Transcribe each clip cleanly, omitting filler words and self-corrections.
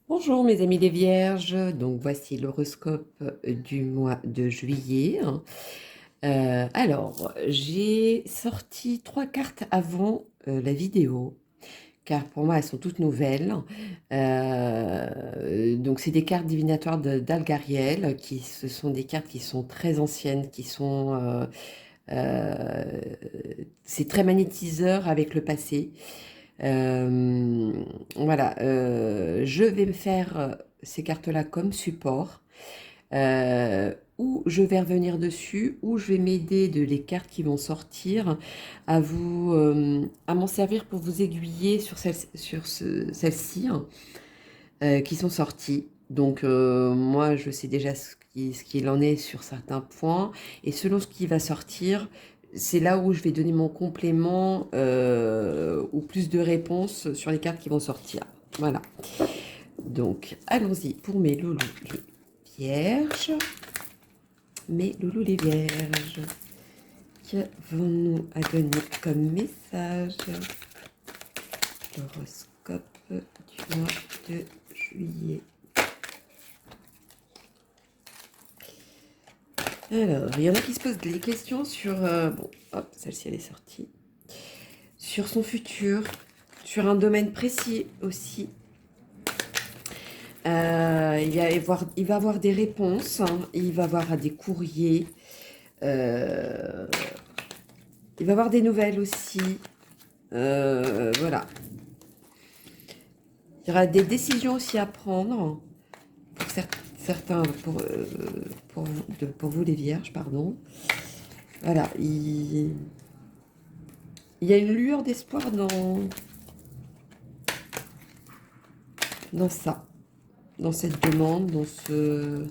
Bonjour mes amis les vierges, donc voici l'horoscope du mois de juillet. Alors, j'ai sorti 3 cartes avant la vidéo, car pour moi elles sont toutes nouvelles. Donc c'est des cartes divinatoires d'Algariel, ce sont des cartes qui sont très anciennes, euh, c'est très magnétiseur avec le passé. Euh, voilà, je vais me faire ces cartes-là comme support, ou je vais revenir dessus, ou je vais m'aider de les cartes qui vont sortir à m'en servir pour vous aiguiller sur celles-ci hein, qui sont sorties. Donc moi, je sais déjà ce qu'il en est sur certains points, et selon ce qui va sortir, c'est là où je vais donner mon complément ou plus de réponses sur les cartes qui vont sortir. Voilà. Donc, allons-y pour mes loulous les vierges. Mes loulous les vierges. Qu'avons-nous à donner comme message? L'horoscope du mois de juillet. Alors, il y en a qui se posent des questions sur... bon, hop, celle-ci, elle est sortie. Sur son futur, sur un domaine précis aussi. Il va avoir des réponses, hein, il va avoir des courriers, euh, il va avoir des nouvelles aussi. Voilà. Il y aura des décisions aussi à prendre pour certains, pour vous les vierges, pardon. Voilà, il y a une lueur d'espoir dans ça, dans cette demande, dans ce...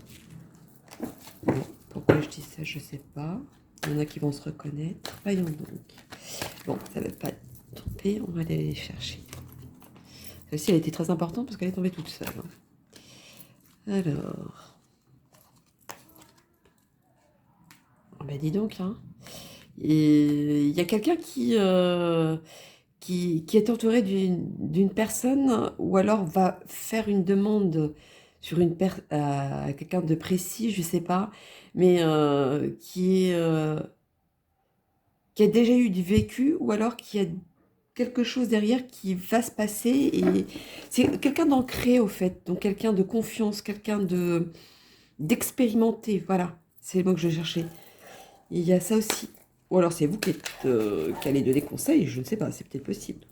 Bon, pourquoi je dis ça, je sais pas. Il y en a qui vont se reconnaître. Voyons donc. Bon, ça ne va pas tromper, on va aller les chercher. Celle-ci, elle était très importante parce qu'elle est tombée toute seule. Alors... Oh ben dis donc, hein. Et il y a quelqu'un qui est entouré d'une personne ou alors va faire une demande sur à quelqu'un de précis, je sais pas, mais qui a déjà eu du vécu ou alors qui a quelque chose derrière qui va se passer et c'est quelqu'un d'ancré au fait, donc quelqu'un de confiance, quelqu'un de d'expérimenté, voilà, c'est le mot que je cherchais. Il y a ça aussi. Ou alors c'est vous qui allez donner conseil, je ne sais pas, c'est peut-être possible.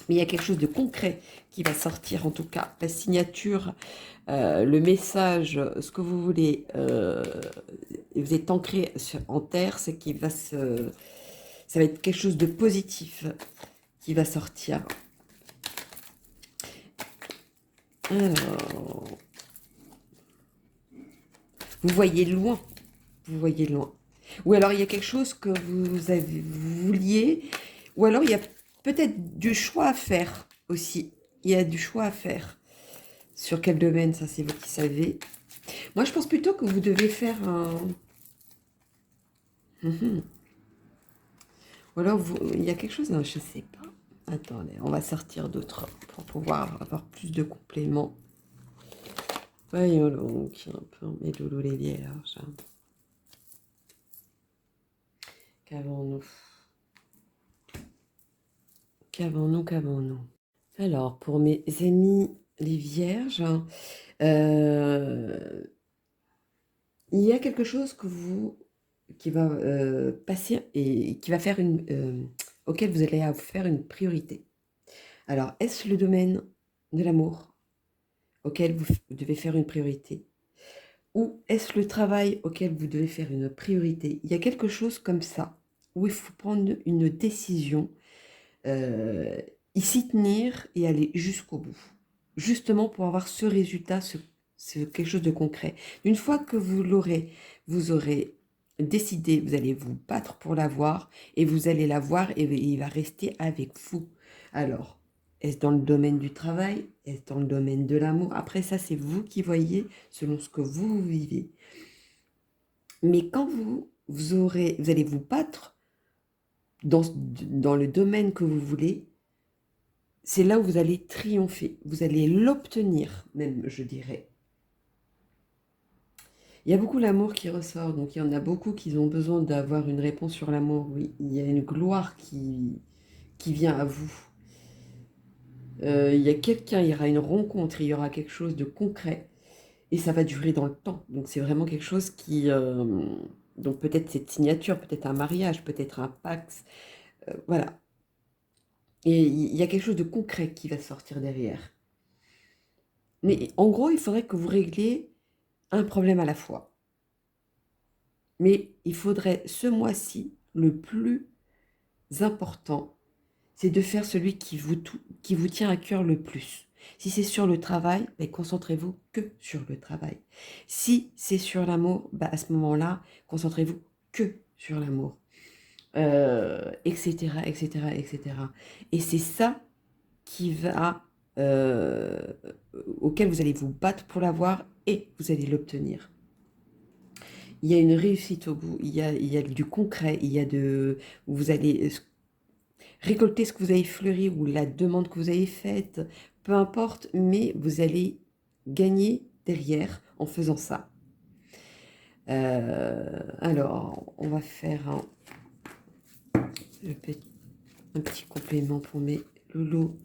Mais il y a quelque chose de concret qui va sortir, en tout cas. La signature, le message, ce que vous voulez, vous êtes ancré en terre, c'est qu'il va ça va être quelque chose de positif qui va sortir. Alors, vous voyez loin, vous voyez loin. Ou alors il y a quelque chose que vous vouliez, ou alors il y a peut-être du choix à faire aussi. Il y a du choix à faire. Sur quel domaine, ça c'est vous qui savez. Moi je pense plutôt que vous devez faire un... Mhm. Ou alors il y a quelque chose, non, je sais pas. Attendez, on va sortir d'autres pour pouvoir avoir plus de compléments. Voyons donc un peu mes loulous les vierges. Qu'avons-nous? Qu'avons-nous? Alors, pour mes amis les vierges, euh, il y a quelque chose qui va passer et qui va faire auquel vous allez faire une priorité. Alors, est-ce le domaine de l'amour auquel vous devez faire une priorité? Ou est-ce le travail auquel vous devez faire une priorité? Il y a quelque chose comme ça, où il faut prendre une décision, euh, y s'y tenir et aller jusqu'au bout. Justement pour avoir ce résultat, quelque chose de concret. Une fois que vous aurez décidé, vous allez vous battre pour l'avoir et vous allez l'avoir et il va rester avec vous. Alors, est-ce dans le domaine du travail? Est-ce dans le domaine de l'amour? Après ça, c'est vous qui voyez selon ce que vous vivez. Mais quand vous allez vous battre dans le domaine que vous voulez, c'est là où vous allez triompher. Vous allez l'obtenir, même, je dirais. Il y a beaucoup l'amour qui ressort, donc il y en a beaucoup qui ont besoin d'avoir une réponse sur l'amour. Oui, il y a une gloire qui vient à vous. Il y a quelqu'un, il y aura une rencontre, il y aura quelque chose de concret, et ça va durer dans le temps. Donc c'est vraiment quelque chose qui... donc peut-être cette signature, peut-être un mariage, peut-être un Pax, voilà. Et il y a quelque chose de concret qui va sortir derrière. Mais en gros, il faudrait que vous régliez un problème à la fois. Mais il faudrait ce mois-ci, le plus important, c'est de faire celui qui vous tient à cœur le plus. Si c'est sur le travail, ben, concentrez-vous que sur le travail. Si c'est sur l'amour, ben, à ce moment-là, concentrez-vous que sur l'amour. Etc., etc., etc. Et c'est ça qui va, auquel vous allez vous battre pour l'avoir et vous allez l'obtenir. Il y a une réussite au bout, il y a du concret, il y a de... Vous allez récolter ce que vous avez fleuri ou la demande que vous avez faite, peu importe, mais vous allez gagner derrière en faisant ça. Alors, on va faire un petit complément pour mes loulous,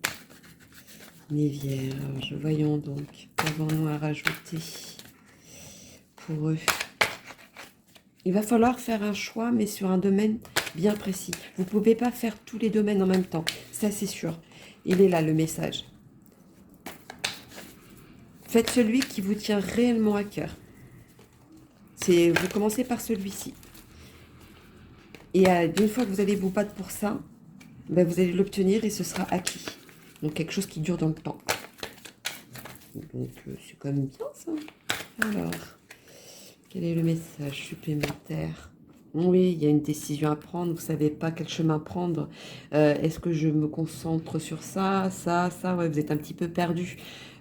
mes vierges. Voyons donc, qu'avons-nous à rajouter pour eux? Il va falloir faire un choix, mais sur un domaine bien précis. Vous ne pouvez pas faire tous les domaines en même temps, ça c'est sûr. Il est là le message. Faites celui qui vous tient réellement à cœur. Vous commencez par celui-ci. Et d'une fois que vous allez vous battre pour ça, ben vous allez l'obtenir et ce sera acquis. Donc quelque chose qui dure dans le temps. Donc c'est quand même bien ça. Alors, quel est le message supplémentaire? Oui, il y a une décision à prendre, vous ne savez pas quel chemin prendre. Est-ce que je me concentre sur ça, ouais, vous êtes un petit peu perdu.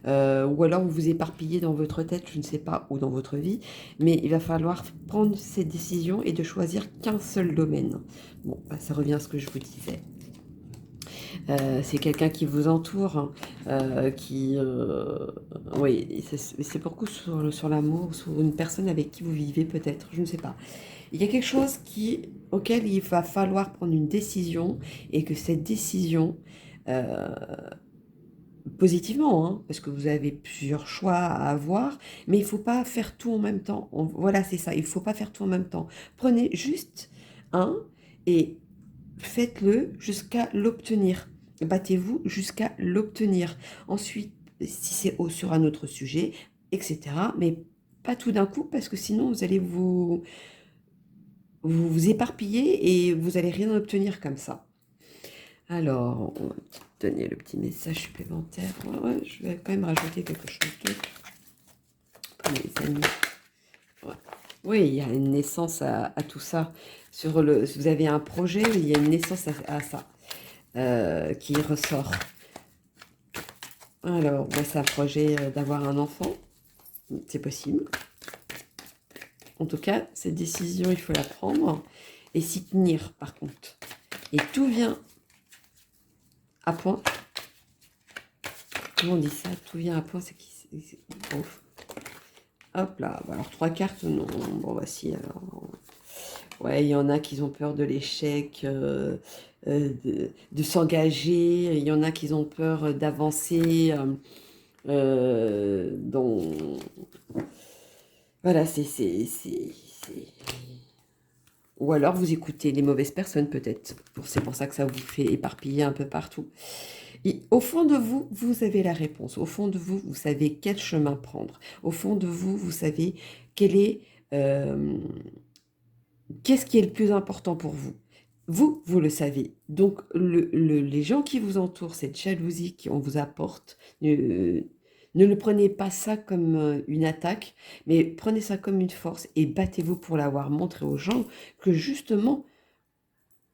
Ou alors vous vous éparpillez dans votre tête, je ne sais pas, ou dans votre vie. Mais il va falloir prendre cette décision et de choisir qu'un seul domaine. Bon, bah, ça revient à ce que je vous disais. C'est quelqu'un qui vous entoure, oui, c'est beaucoup sur l'amour, sur une personne avec qui vous vivez peut-être, je ne sais pas. Il y a quelque chose auquel il va falloir prendre une décision et que cette décision, euh, positivement, hein, parce que vous avez plusieurs choix à avoir, mais il ne faut pas faire tout en même temps. Voilà, c'est ça, il ne faut pas faire tout en même temps. Prenez juste un et faites-le jusqu'à l'obtenir. Battez-vous jusqu'à l'obtenir. Ensuite, si c'est sur un autre sujet, etc. Mais pas tout d'un coup, parce que sinon, vous allez vous éparpiller et vous allez rien obtenir comme ça. Alors, on va donner le petit message supplémentaire. Ouais, je vais quand même rajouter quelque chose d'autre pour les amis. Ouais. Oui, il y a une naissance à tout ça. Si vous avez un projet, il y a une naissance à ça qui ressort. Alors, moi, c'est un projet d'avoir un enfant. C'est possible. En tout cas, cette décision, il faut la prendre et s'y tenir, par contre. Et tout vient à point. Comment on dit ça? Tout vient à point, c'est qui? Hop là. Alors, 3 cartes, non. Bon, voici, alors. Ouais, il y en a qui ont peur de l'échec, de s'engager. Il y en a qui ont peur d'avancer. Voilà, ou alors vous écoutez les mauvaises personnes peut-être. C'est pour ça que ça vous fait éparpiller un peu partout. Et au fond de vous, vous avez la réponse. Au fond de vous, vous savez quel chemin prendre. Au fond de vous, vous savez euh, qu'est-ce qui est le plus important pour vous. Vous le savez. Donc, les gens qui vous entourent, cette jalousie qu'on vous apporte, ne le prenez pas ça comme une attaque, mais prenez ça comme une force et battez-vous pour l'avoir. Montré aux gens que justement,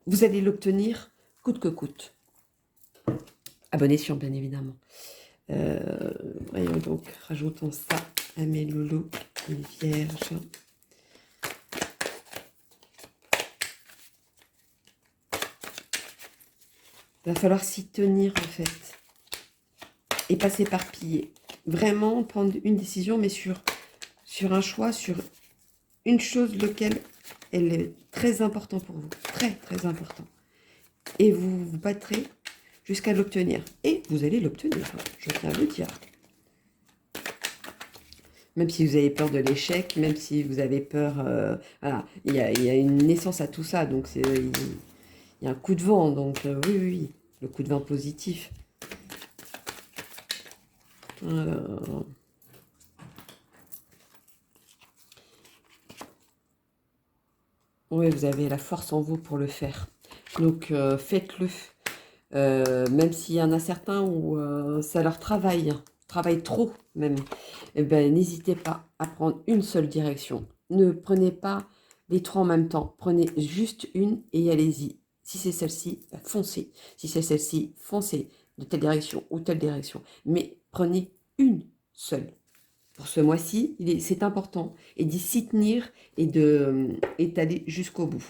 vous allez l'obtenir coûte que coûte. À bon escient, bien évidemment. Voyons donc, rajoutons ça à mes loulous, les vierges. Il va falloir s'y tenir en fait. et pas s'éparpiller. Vraiment prendre une décision, mais sur un choix, sur une chose lequel elle est très important pour vous. Très, très important. Et vous vous battrez jusqu'à l'obtenir. Et vous allez l'obtenir, hein, je tiens à le dire. Même si vous avez peur de l'échec, même si vous avez peur... voilà, il y a une naissance à tout ça, donc il y a un coup de vent, donc oui, oui, oui, le coup de vent positif. Alors... Oui, vous avez la force en vous pour le faire. Donc, faites-le. Même s'il y en a certains où ça leur travaille trop même. Eh ben, n'hésitez pas à prendre une seule direction. Ne prenez pas les trois en même temps. Prenez juste une et allez-y. Si c'est celle-ci, foncez. Si c'est celle-ci, foncez de telle direction ou telle direction. Mais prenez une seule. Pour ce mois-ci, c'est important, et d'y s'y tenir et d'aller jusqu'au bout.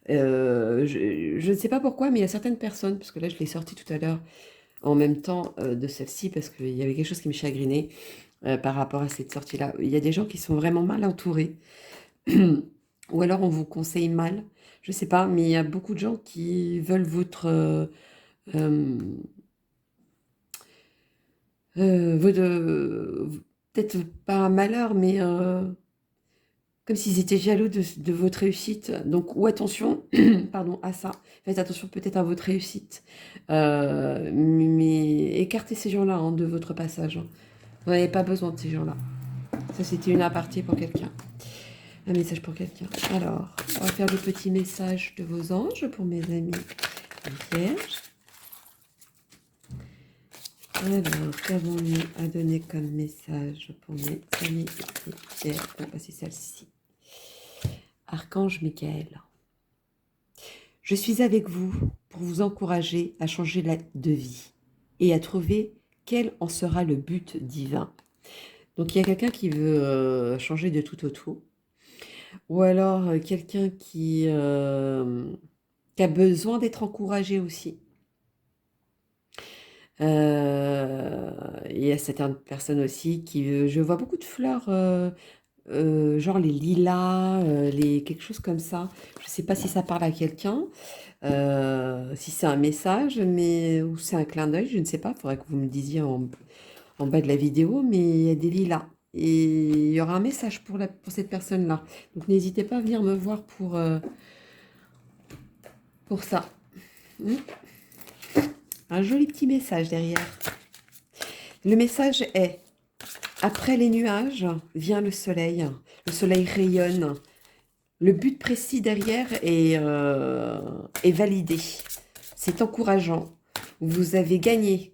Je ne sais pas pourquoi, mais il y a certaines personnes, parce que là je l'ai sorti tout à l'heure en même temps de celle-ci, parce qu'il y avait quelque chose qui me chagrinait par rapport à cette sortie-là. Il y a des gens qui sont vraiment mal entourés, ou alors on vous conseille mal, je ne sais pas, mais il y a beaucoup de gens qui veulent euh, peut-être pas un malheur, mais comme s'ils étaient jaloux de votre réussite. Donc, ou attention, pardon, à ça. Faites attention peut-être à votre réussite. Mais écartez ces gens-là hein, de votre passage. Hein. Vous n'avez pas besoin de ces gens-là. Ça, c'était une aparté pour quelqu'un. Un message pour quelqu'un. Alors, on va faire le petit message de vos anges pour mes amis vierges. Alors, qu'avons-nous à donner comme message pour mes amis vierges? On va passer celle-ci. Archange Michael. Je suis avec vous pour vous encourager à changer de vie et à trouver quel en sera le but divin. Donc il y a quelqu'un qui veut changer de tout au tout, ou alors quelqu'un qui a besoin d'être encouragé aussi. Il y a certaines personnes aussi qui... je vois beaucoup de fleurs... genre les lilas, quelque chose comme ça. Je ne sais pas si ça parle à quelqu'un, si c'est un message, mais ou c'est un clin d'œil, je ne sais pas. Il faudrait que vous me disiez en bas de la vidéo, mais il y a des lilas. Et il y aura un message pour cette personne-là. Donc n'hésitez pas à venir me voir pour ça. Un joli petit message derrière. Le message est: après les nuages vient le soleil. Le soleil rayonne. Le but précis derrière est validé. C'est encourageant. Vous avez gagné.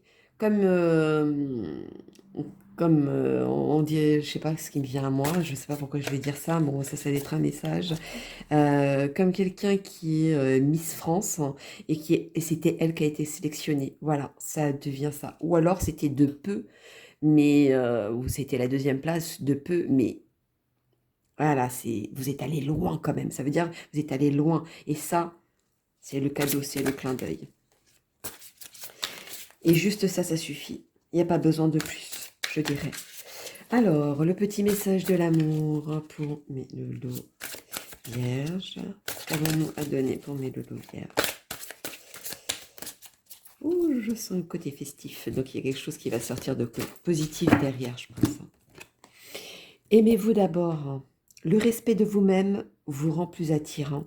On dit, je sais pas ce qui me vient à moi, je sais pas pourquoi je vais dire ça, bon, ça va être un message. Comme quelqu'un qui est Miss France hein, et c'était elle qui a été sélectionnée. Voilà, ça devient ça. Ou alors c'était de peu, mais ou c'était la deuxième place de peu, mais voilà, vous êtes allé loin quand même. Ça veut dire vous êtes allé loin. Et ça, c'est le cadeau, c'est le clin d'œil. Et juste ça, ça suffit. Il n'y a pas besoin de plus, je dirais. Alors, le petit message de l'amour pour mes loulous vierges. Qu'avons-nous à donner pour mes loulous vierges? Oh, je sens un côté festif. Donc, il y a quelque chose qui va sortir de positif derrière, je pense. Aimez-vous d'abord. Le respect de vous-même vous rend plus attirant.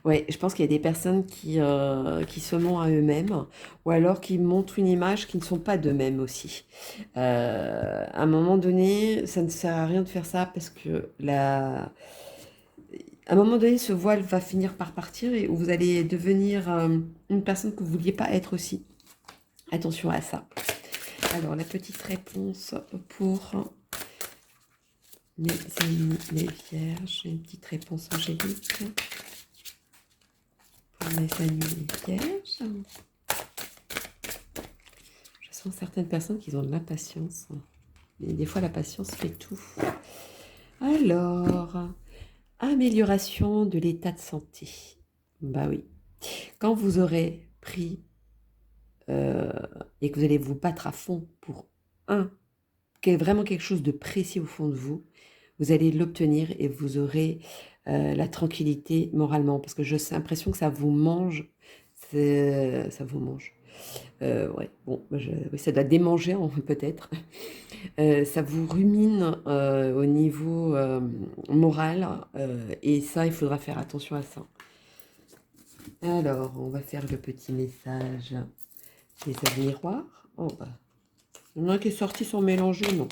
Ouais, je pense qu'il y a des personnes qui se mentent à eux-mêmes ou alors qui montrent une image qui ne sont pas d'eux-mêmes aussi. À un moment donné, ça ne sert à rien de faire ça parce que à un moment donné, ce voile va finir par partir et vous allez devenir une personne que vous ne vouliez pas être aussi. Attention à ça. Alors, la petite réponse pour mes amis les vierges. Une petite réponse angélique. Mes amis vierges. Je sens certaines personnes qui ont de l'impatience. Mais des fois, la patience fait tout. Alors, amélioration de l'état de santé. Bah oui. Quand vous aurez pris et que vous allez vous battre à fond pour vraiment quelque chose de précis au fond de vous, vous allez l'obtenir et vous aurez la tranquillité moralement, parce que j'ai l'impression que ça vous mange, ça vous mange. Ouais, bon, oui, ça doit démanger peut-être. Ça vous rumine au niveau moral, et ça, il faudra faire attention à ça. Alors, on va faire le petit message des avis miroirs. Oh, bah. Il y en a un qui est sorti sans mélanger, non.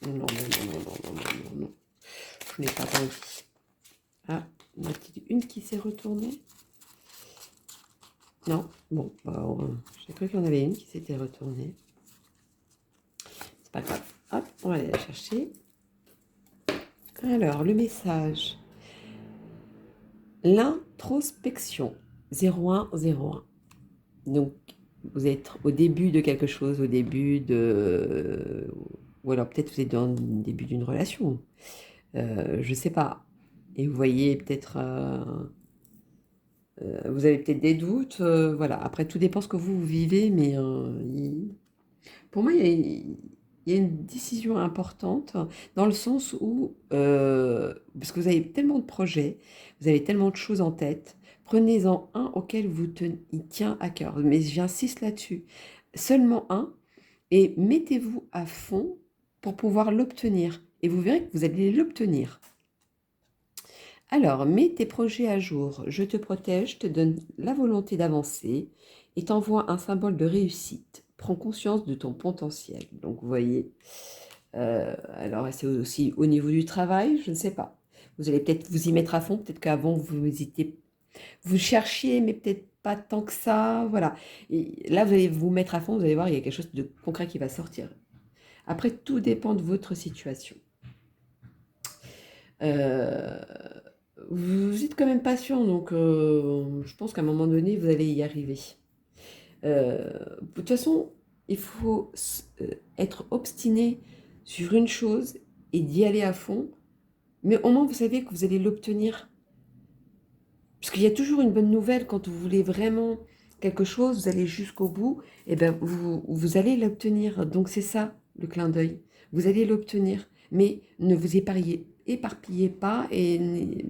Non, non, non, non, non, non, non, non, non. Je n'ai pas envie. Ah, une qui s'est retournée. Non, bon, bah, j'ai cru qu'il y en avait une qui s'était retournée. C'est pas grave. Hop, on va aller la chercher. Alors, le message. L'introspection. 0101. Donc, vous êtes au début de quelque chose, au début de... Ou alors peut-être vous êtes dans le début d'une relation. Je sais pas. Et vous voyez peut-être... vous avez peut-être des doutes. Voilà. Après, tout dépend ce que vous vivez, mais pour moi, il y a une décision importante dans le sens où, parce que vous avez tellement de projets, vous avez tellement de choses en tête, prenez-en un auquel il tient à cœur. Mais j'insiste là-dessus, seulement un, et mettez-vous à fond pour pouvoir l'obtenir. Et vous verrez que vous allez l'obtenir. Alors, mets tes projets à jour. Je te protège, te donne la volonté d'avancer et t'envoie un symbole de réussite. Prends conscience de ton potentiel. Donc, vous voyez, alors c'est aussi au niveau du travail, je ne sais pas. Vous allez peut-être vous y mettre à fond. Peut-être qu'avant, vous cherchiez, mais peut-être pas tant que ça. Voilà. Et là, vous allez vous mettre à fond. Vous allez voir, il y a quelque chose de concret qui va sortir. Après, tout dépend de votre situation. Euh, Vous êtes quand même patient, donc je pense qu'à un moment donné, vous allez y arriver. De toute façon, il faut être obstiné sur une chose et d'y aller à fond, mais au moins vous savez que vous allez l'obtenir. Parce qu'il y a toujours une bonne nouvelle quand vous voulez vraiment quelque chose, vous allez jusqu'au bout, et ben vous allez l'obtenir. Donc c'est ça le clin d'œil. Vous allez l'obtenir, mais ne vous éparpillez pas,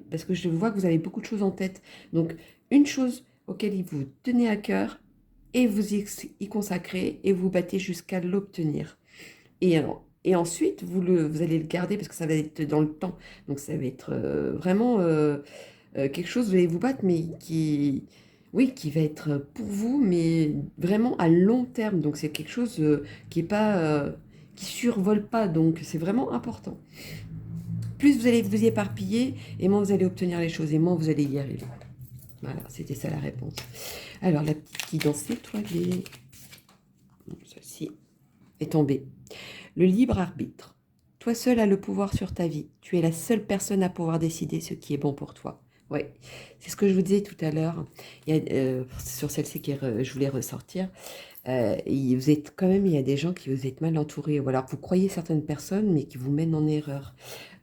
parce que je vois que vous avez beaucoup de choses en tête. Donc une chose auquel il vous tenez à cœur, et vous y consacrez, et vous battez jusqu'à l'obtenir. Et ensuite, vous allez le garder parce que ça va être dans le temps. Donc ça va être vraiment quelque chose, vous allez vous battre, mais oui, qui va être pour vous, mais vraiment à long terme. Donc c'est quelque chose qui est pas, qui survole pas. Donc c'est vraiment important. Plus vous allez vous y éparpiller, et moins vous allez obtenir les choses, et moins vous allez y arriver. Voilà, c'était ça la réponse. Alors la petite qui dansait, étoilée. Celle-ci est tombée. Le libre arbitre. Toi seul as le pouvoir sur ta vie. Tu es la seule personne à pouvoir décider ce qui est bon pour toi. Oui, c'est ce que je vous disais tout à l'heure. Sur celle-ci que je voulais ressortir. Vous êtes quand même, il y a des gens qui vous êtes mal entourés. Ou alors vous croyez certaines personnes, mais qui vous mènent en erreur.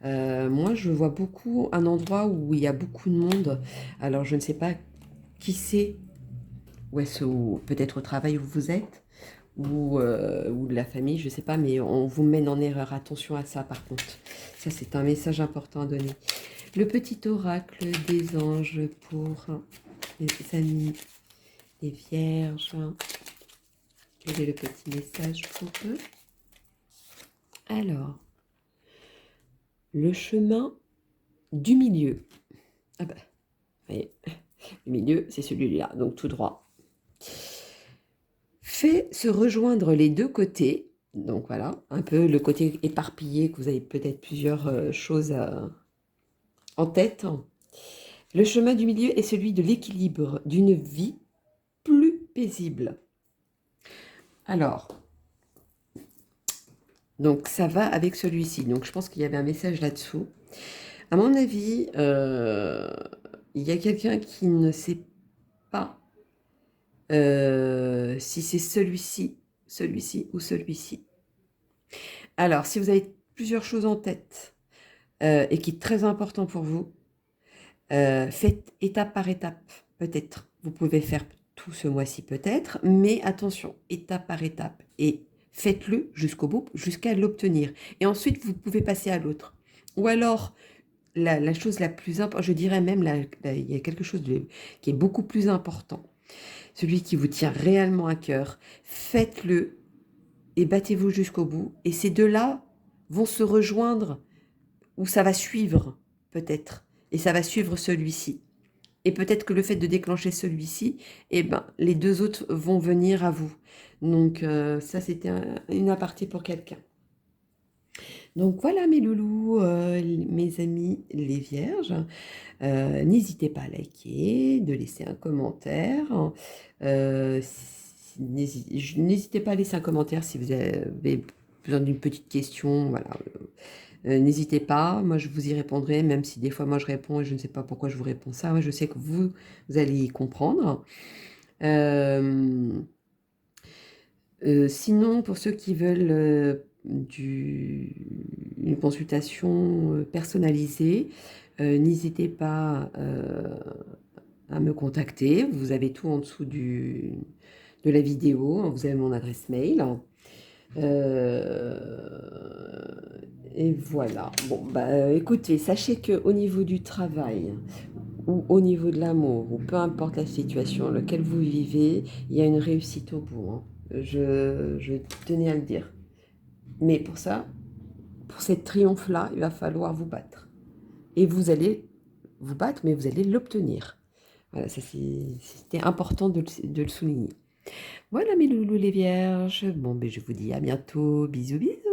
Moi, je vois beaucoup un endroit où il y a beaucoup de monde. Alors, je ne sais pas qui c'est, ou peut-être au travail où vous êtes, ou de la famille, je ne sais pas, mais on vous mène en erreur. Attention à ça, par contre. Ça, c'est un message important à donner. Le petit oracle des anges pour les amis, les vierges. Quel est le petit message pour eux? Alors, le chemin du milieu. Ah bah, vous voyez, le milieu, c'est celui-là, donc tout droit. Fait se rejoindre les deux côtés. Donc voilà, un peu le côté éparpillé, que vous avez peut-être plusieurs choses en tête. Le chemin du milieu est celui de l'équilibre, d'une vie plus paisible. Alors, donc ça va avec celui-ci. Donc je pense qu'il y avait un message là-dessous. À mon avis, il y a quelqu'un qui ne sait pas si c'est celui-ci, celui-ci ou celui-ci. Alors, si vous avez plusieurs choses en tête et qui est très important pour vous, faites étape par étape, peut-être. Vous pouvez faire tout ce mois-ci peut-être, mais attention, étape par étape, et faites-le jusqu'au bout, jusqu'à l'obtenir. Et ensuite, vous pouvez passer à l'autre. Ou alors, la chose la plus importante, je dirais même, il y a quelque chose qui est beaucoup plus important. Celui qui vous tient réellement à cœur, faites-le et battez-vous jusqu'au bout. Et ces deux-là vont se rejoindre, ou ça va suivre, peut-être. Et ça va suivre celui-ci. Et peut-être que le fait de déclencher celui-ci, eh ben, les deux autres vont venir à vous. Donc ça, c'était une aparté pour quelqu'un. Donc voilà mes loulous, mes amis les vierges. N'hésitez pas à liker, de laisser un commentaire. N'hésitez pas à laisser un commentaire si vous avez besoin d'une petite question. Voilà. N'hésitez pas, moi je vous y répondrai, même si des fois moi je réponds et je ne sais pas pourquoi je vous réponds ça. Moi, je sais que vous allez y comprendre. Sinon, pour ceux qui veulent une consultation personnalisée, n'hésitez pas à me contacter. Vous avez tout en dessous de la vidéo. Vous avez mon adresse mail. Et voilà. Bon, bah, écoutez, sachez qu'au niveau du travail ou au niveau de l'amour, ou peu importe la situation dans laquelle vous vivez, il y a une réussite au bout, hein. Je tenais à le dire. Mais pour ça, pour cette triomphe-là, il va falloir vous battre. Et vous allez vous battre, mais vous allez l'obtenir. Voilà, ça c'était important de le souligner. Voilà mes loulous les vierges. Bon, ben, je vous dis à bientôt. Bisous, bisous.